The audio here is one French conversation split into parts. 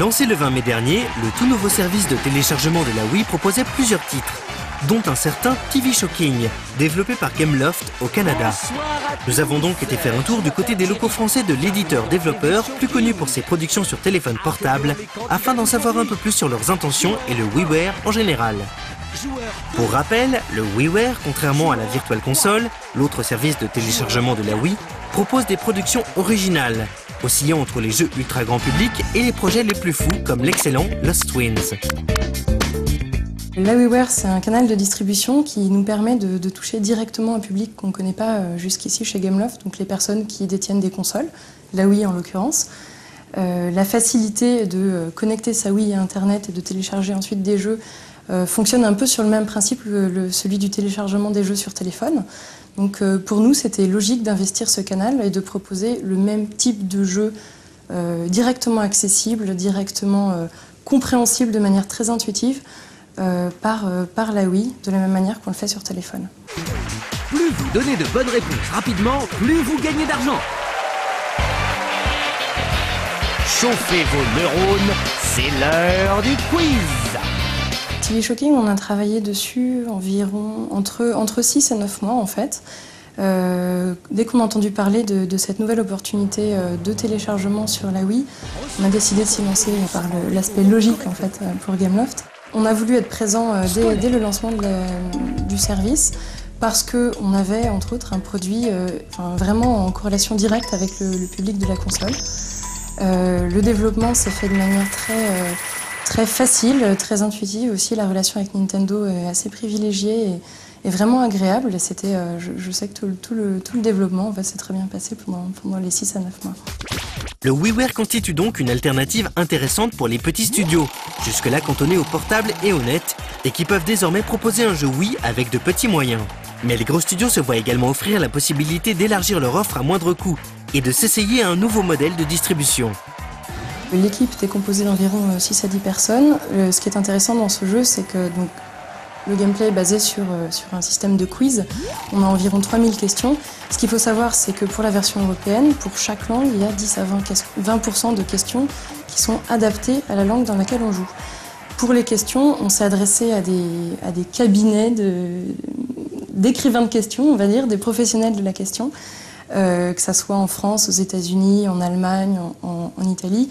Lancé le 20 mai dernier, le tout nouveau service de téléchargement de la Wii proposait plusieurs titres, dont un certain TV Shocking, développé par Gameloft au Canada. Nous avons donc été faire un tour du côté des locaux français de l'éditeur-développeur, plus connu pour ses productions sur téléphone portable, afin d'en savoir un peu plus sur leurs intentions et le WiiWare en général. Pour rappel, le WiiWare, contrairement à la Virtual Console, l'autre service de téléchargement de la Wii, propose des productions originales, oscillant entre les jeux ultra grand public et les projets les plus fous comme l'excellent Lost Twins. La WiiWare, c'est un canal de distribution qui nous permet de toucher directement un public qu'on ne connaît pas jusqu'ici chez Gameloft, donc les personnes qui détiennent des consoles, la Wii en l'occurrence. La facilité de connecter sa Wii à Internet et de télécharger ensuite des jeux fonctionne un peu sur le même principe que celui du téléchargement des jeux sur téléphone. Donc pour nous, c'était logique d'investir ce canal et de proposer le même type de jeu directement accessible, directement compréhensible de manière très intuitive par la Wii, de la même manière qu'on le fait sur téléphone. Plus vous donnez de bonnes réponses rapidement, plus vous gagnez d'argent. Chauffez vos neurones, c'est l'heure du quiz. TV Shocking, on a travaillé dessus environ entre 6 et 9 mois en fait. Dès qu'on a entendu parler de cette nouvelle opportunité de téléchargement sur la Wii, on a décidé de s'y lancer par l'aspect logique en fait pour Gameloft. On a voulu être présent dès le lancement du service parce qu'on avait entre autres un produit vraiment en corrélation directe avec le public de la console. Le développement s'est fait de manière très facile, très intuitive aussi. La relation avec Nintendo est assez privilégiée et vraiment agréable. Et c'était, je sais que tout le développement s'est très bien passé pendant les 6 à 9 mois. Le WiiWare constitue donc une alternative intéressante pour les petits studios, jusque-là cantonnés au portable et au net, et qui peuvent désormais proposer un jeu Wii avec de petits moyens. Mais les gros studios se voient également offrir la possibilité d'élargir leur offre à moindre coût et de s'essayer à un nouveau modèle de distribution. L'équipe était composée d'environ 6 à 10 personnes. Ce qui est intéressant dans ce jeu, c'est que le gameplay est basé sur un système de quiz. On a environ 3000 questions. Ce qu'il faut savoir, c'est que pour la version européenne, pour chaque langue, il y a 10 à 20% de questions qui sont adaptées à la langue dans laquelle on joue. Pour les questions, on s'est adressé à des cabinets d'écrivains de questions, on va dire, des professionnels de la question, que ça soit en France, aux États-Unis, en Allemagne, en Italie,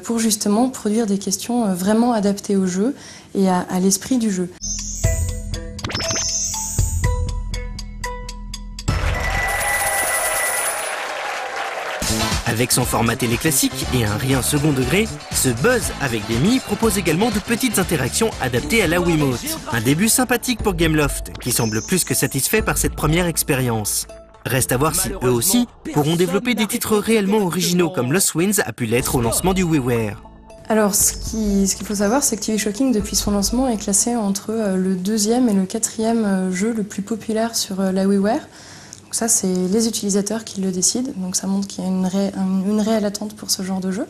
pour justement produire des questions vraiment adaptées au jeu et à l'esprit du jeu. Avec son format télé classique et un rien second degré, ce Buzz avec des Mi propose également de petites interactions adaptées à la Wiimote. Un début sympathique pour Gameloft, qui semble plus que satisfait par cette première expérience. Reste à voir si eux aussi pourront développer des titres réellement originaux comme Lost Twins a pu l'être au lancement du WiiWare. Alors ce qu'il faut savoir, c'est que TV Shocking, depuis son lancement, est classé entre le 2e et le 4e jeu le plus populaire sur la WiiWare. Donc ça, c'est les utilisateurs qui le décident, donc ça montre qu'il y a une réelle attente pour ce genre de jeu.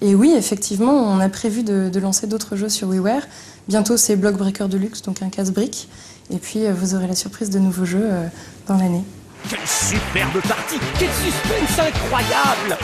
Et oui, effectivement, on a prévu de lancer d'autres jeux sur WiiWare. Bientôt, c'est Block Breaker Deluxe, donc un casse-briques. Et puis, vous aurez la surprise de nouveaux jeux dans l'année. Quelle superbe partie! Quel suspense incroyable!